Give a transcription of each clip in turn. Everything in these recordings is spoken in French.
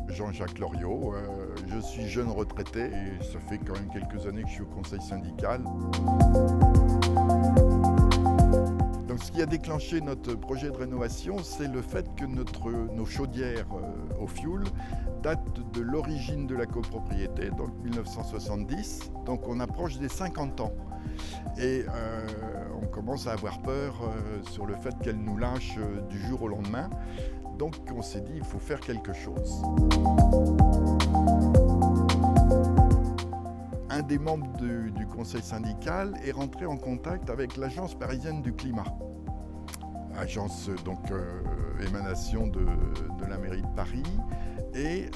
Jean-Jacques Loriot, je suis jeune retraité et ça fait quand même quelques années que je suis au conseil syndical. Donc ce qui a déclenché notre projet de rénovation, c'est le fait que nos chaudières au fioul datent de l'origine de la copropriété, donc 1970, donc on approche des 50 ans. Et on commence à avoir peur sur le fait qu'elles nous lâchent du jour au lendemain. Donc on s'est dit, il faut faire quelque chose. Un des membres du conseil syndical est rentré en contact avec l'Agence parisienne du climat. Agence émanation de la mairie de Paris. Et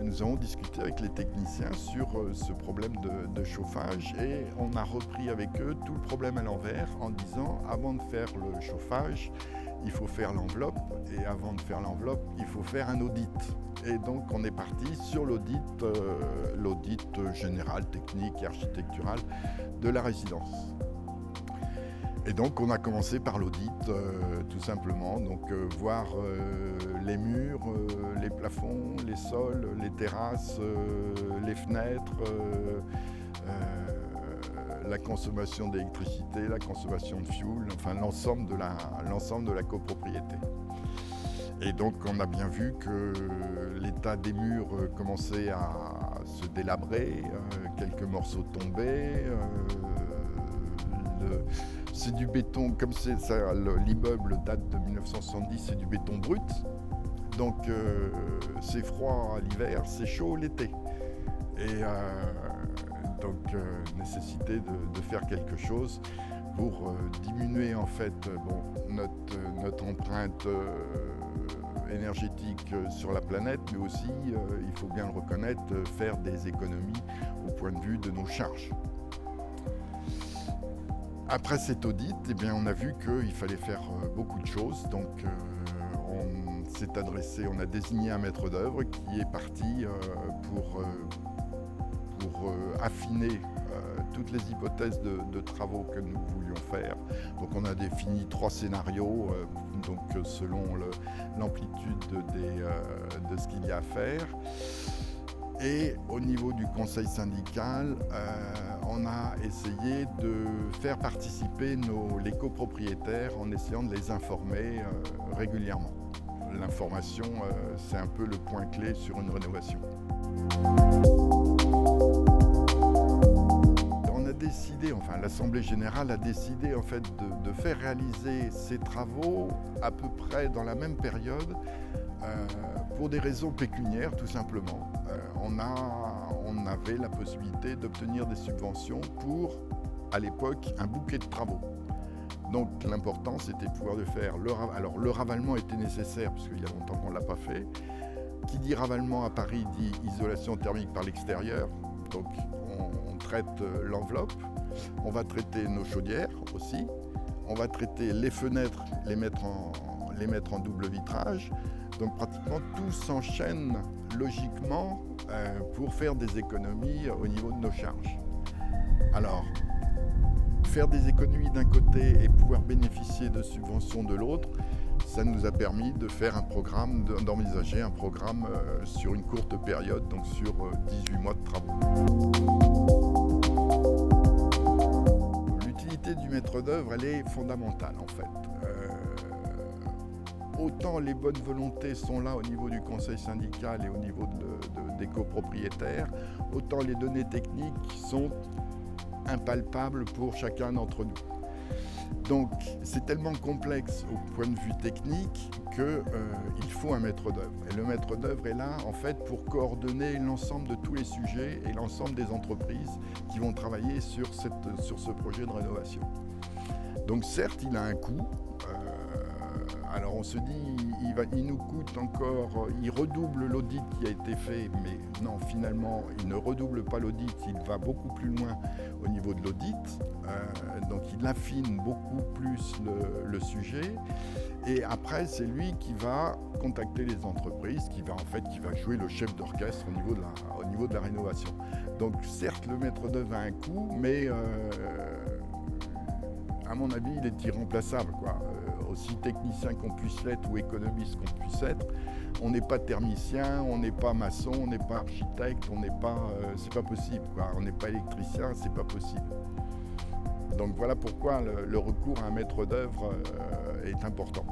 nous avons discuté avec les techniciens sur ce problème de chauffage et on a repris avec eux tout le problème à l'envers en disant avant de faire le chauffage, il faut faire l'enveloppe et avant de faire l'enveloppe, il faut faire un audit. Et donc on est parti sur l'audit général, technique et architectural de la résidence. Et donc on a commencé par l'audit tout simplement, donc voir les murs, les plafonds, les sols, les terrasses, les fenêtres, la consommation d'électricité, la consommation de fioul, enfin l'ensemble de la copropriété. Et donc on a bien vu que l'état des murs commençait à se délabrer, quelques morceaux tombaient. C'est du béton, comme l'immeuble date de 1970, c'est du béton brut. Donc c'est froid l'hiver, c'est chaud l'été. Et nécessité de faire quelque chose pour diminuer en fait notre empreinte énergétique sur la planète, mais aussi, il faut bien le reconnaître, faire des économies au point de vue de nos charges. Après cet audit, on a vu qu'il fallait faire beaucoup de choses, donc on a désigné un maître d'œuvre qui est parti pour affiner toutes les hypothèses de travaux que nous voulions faire. Donc on a défini 3 scénarios selon l'amplitude de ce qu'il y a à faire. Et au niveau du conseil syndical, on a essayé de faire participer les copropriétaires en essayant de les informer régulièrement. L'information, c'est un peu le point clé sur une rénovation. L'Assemblée générale a décidé en fait de faire réaliser ces travaux à peu près dans la même période pour des raisons pécuniaires tout simplement. On avait la possibilité d'obtenir des subventions pour, à l'époque, un bouquet de travaux. Donc l'important c'était de pouvoir le faire. Alors le ravalement était nécessaire parce qu'il y a longtemps qu'on ne l'a pas fait. Qui dit ravalement à Paris dit isolation thermique par l'extérieur. Donc on traite l'enveloppe, on va traiter nos chaudières aussi, on va traiter les fenêtres, les mettre en double vitrage. Donc pratiquement tout s'enchaîne logiquement pour faire des économies au niveau de nos charges. Alors, faire des économies d'un côté et pouvoir bénéficier de subventions de l'autre, ça nous a permis de faire d'envisager un programme sur une courte période, donc sur 18 mois de travaux. L'utilité du maître d'œuvre, elle est fondamentale en fait. Autant les bonnes volontés sont là au niveau du conseil syndical et au niveau des copropriétaires, autant les données techniques sont impalpables pour chacun d'entre nous. Donc c'est tellement complexe au point de vue technique qu'il faut un maître d'œuvre. Et le maître d'œuvre est là en fait pour coordonner l'ensemble de tous les sujets et l'ensemble des entreprises qui vont travailler sur ce projet de rénovation. Donc certes, il a un coût. Alors on se dit, il nous coûte encore, il redouble l'audit qui a été fait, mais non, finalement, il ne redouble pas l'audit, il va beaucoup plus loin au niveau de l'audit, donc il affine beaucoup plus le sujet, et après c'est lui qui va contacter les entreprises, qui va jouer le chef d'orchestre au niveau de la rénovation. Donc certes, le maître d'œuvre a un coût, mais à mon avis, il est irremplaçable, quoi. Aussi technicien qu'on puisse l'être ou économiste qu'on puisse être, on n'est pas thermicien, on n'est pas maçon, on n'est pas architecte, c'est pas possible, quoi. On n'est pas électricien, c'est pas possible. Donc voilà pourquoi le recours à un maître d'œuvre est important.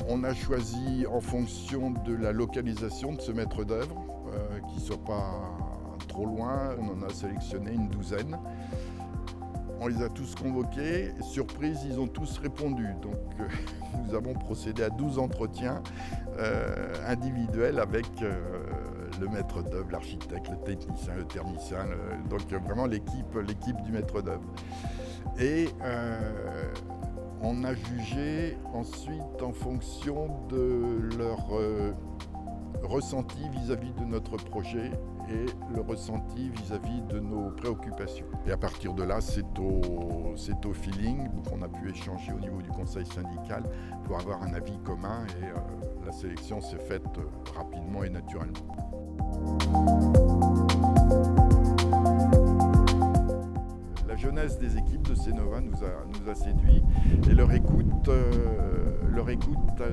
On a choisi en fonction de la localisation de ce maître d'œuvre, qu'il ne soit pas trop loin. On en a sélectionné une douzaine. On les a tous convoqués. Surprise, ils ont tous répondu. Donc nous avons procédé à 12 entretiens individuels avec le maître d'œuvre, l'architecte, le technicien, le thermicien, donc vraiment l'équipe du maître d'œuvre. Et on a jugé ensuite en fonction de leur ressenti vis-à-vis de notre projet et le ressenti vis-à-vis de nos préoccupations. Et à partir de là, c'est au feeling qu'on a pu échanger au niveau du conseil syndical pour avoir un avis commun, et la sélection s'est faite rapidement et naturellement. La jeunesse des équipes de Cénova nous a séduit, et leur écoute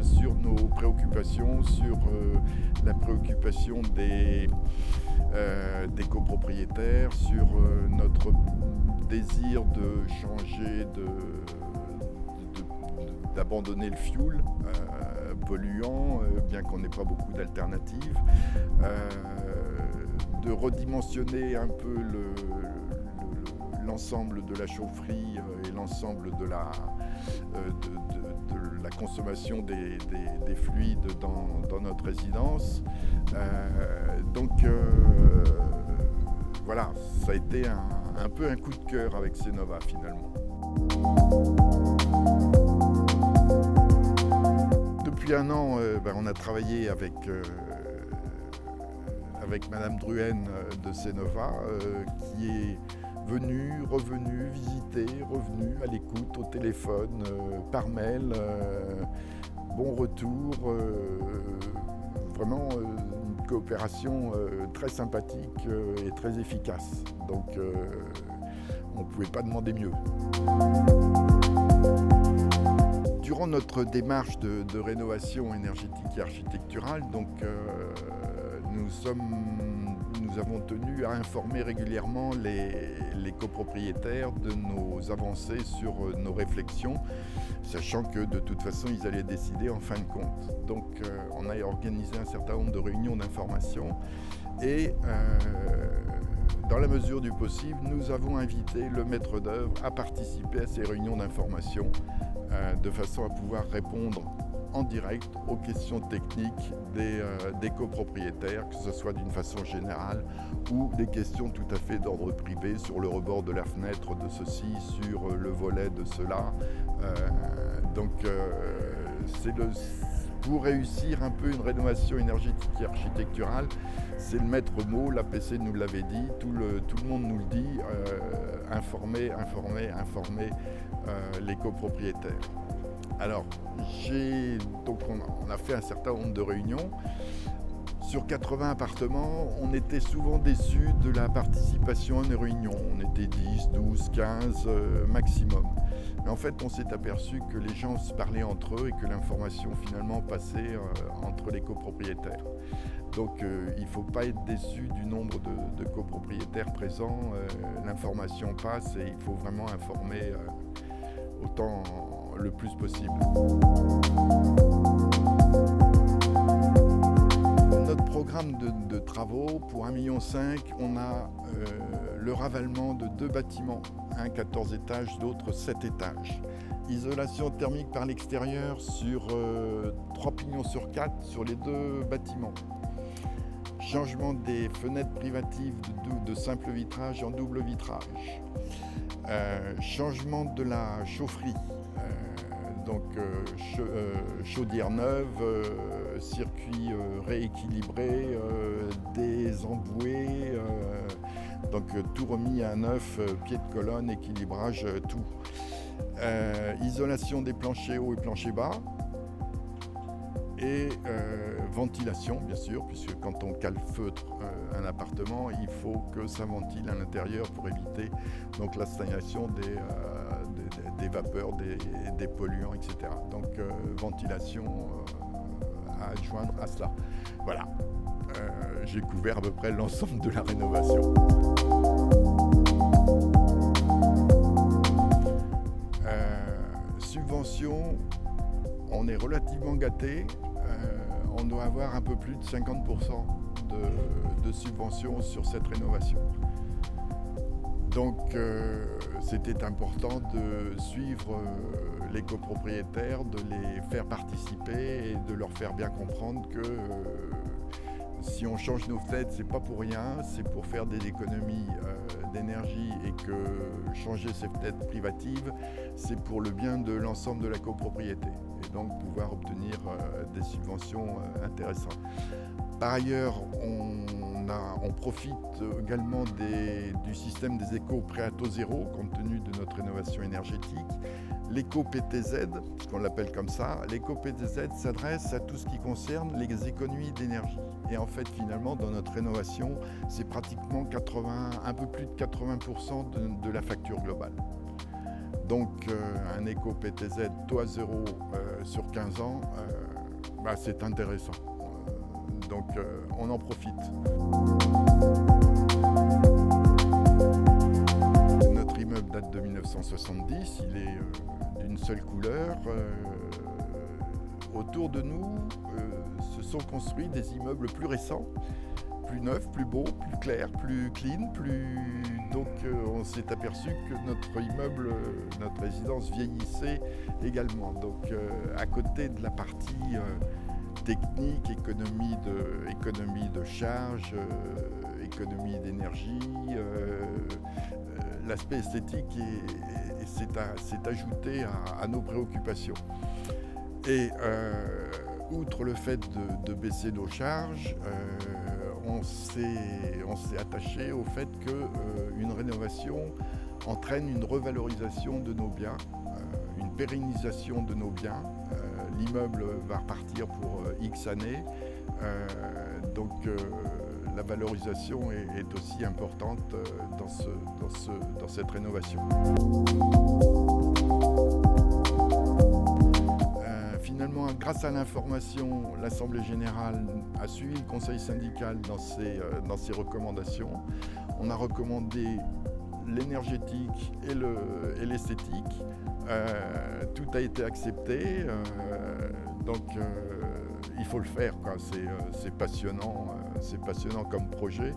sur nos préoccupations, sur la préoccupation des copropriétaires, sur notre désir de changer, d'abandonner le fioul polluant, bien qu'on n'ait pas beaucoup d'alternatives, de redimensionner un peu l'ensemble de la chaufferie et l'ensemble de la consommation des fluides dans notre résidence. Voilà, ça a été un peu un coup de cœur avec Cénova finalement. Depuis un an, on a travaillé avec Madame Druhen de Cénova, qui est revenu visiter, revenu à l'écoute, au téléphone, par mail, bon retour, vraiment une coopération très sympathique et très efficace. Donc on ne pouvait pas demander mieux. Durant notre démarche de rénovation énergétique et architecturale, nous avons tenu à informer régulièrement les copropriétaires de nos avancées sur nos réflexions, sachant que de toute façon ils allaient décider en fin de compte. Donc on a organisé un certain nombre de réunions d'information, et dans la mesure du possible, nous avons invité le maître d'œuvre à participer à ces réunions d'information de façon à pouvoir répondre en direct aux questions techniques des copropriétaires, que ce soit d'une façon générale ou des questions tout à fait d'ordre privé sur le rebord de la fenêtre de ceci, sur le volet de cela. Pour réussir un peu une rénovation énergétique et architecturale, c'est le maître mot, l'APC nous l'avait dit, tout le monde nous le dit, informer les copropriétaires. Alors, on a fait un certain nombre de réunions. Sur 80 appartements, on était souvent déçus de la participation à une réunion. On était 10, 12, 15 maximum. Mais en fait, on s'est aperçu que les gens se parlaient entre eux et que l'information finalement passait entre les copropriétaires. Donc il ne faut pas être déçu du nombre de copropriétaires présents. L'information passe et il faut vraiment informer autant le plus possible. Notre programme de travaux, pour 1,5 million, on a le ravalement de 2 bâtiments, un 14 étages, l'autre 7 étages. Isolation thermique par l'extérieur sur 3 pignons sur 4 sur les 2 bâtiments. Changement des fenêtres privatives de simple vitrage en double vitrage. Changement de la chaufferie. Chaudière neuve, circuit rééquilibré, des embouées, tout remis à neuf, pied de colonne, équilibrage, tout. Isolation des planchers hauts et planchers bas. Et ventilation, bien sûr, puisque quand on calfeutre un appartement, il faut que ça ventile à l'intérieur pour éviter donc la stagnation des vapeurs, des polluants, etc. Donc ventilation à adjoindre à cela. Voilà, j'ai couvert à peu près l'ensemble de la rénovation. Subvention, on est relativement gâté. On doit avoir un peu plus de 50% de subventions sur cette rénovation. Donc c'était important de suivre les copropriétaires, de les faire participer et de leur faire bien comprendre que si on change nos fenêtres, c'est pas pour rien, c'est pour faire des économies d'énergie, et que changer ses fenêtres privatives, c'est pour le bien de l'ensemble de la copropriété, et donc pouvoir obtenir des subventions intéressantes. Par ailleurs, on profite également du système des échos prêts à taux zéro, compte tenu de notre rénovation énergétique. L'éco-PTZ, qu'on l'appelle comme ça, l'éco-PTZ s'adresse à tout ce qui concerne les économies d'énergie. Et en fait, finalement, dans notre rénovation, c'est pratiquement un peu plus de 80% de la facture globale. Donc, un éco-PTZ taux à zéro sur 15 ans, c'est intéressant. Donc, on en profite. Notre immeuble date de 1970, il est d'une seule couleur. Autour de nous se sont construits des immeubles plus récents, plus neufs, plus beaux, plus clairs, plus clean, Donc on s'est aperçu que notre immeuble, notre résidence vieillissait également. Donc à côté de la partie technique, économie de charge, économie d'énergie, l'aspect esthétique s'est ajouté à nos préoccupations. Et outre le fait de baisser nos charges, on s'est attaché au fait qu'une rénovation entraîne une revalorisation de nos biens, une pérennisation de nos biens. L'immeuble va repartir pour X années, la valorisation est aussi importante dans cette rénovation. Finalement, grâce à l'information, l'Assemblée générale a suivi le Conseil syndical dans ses recommandations. On a recommandé l'énergétique et l'esthétique. Tout a été accepté, il faut le faire, quoi. C'est passionnant comme projet.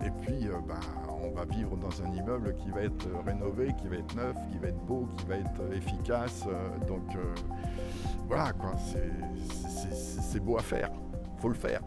Et puis, on va vivre dans un immeuble qui va être rénové, qui va être neuf, qui va être beau, qui va être efficace. Voilà, quoi. C'est beau à faire. Faut le faire.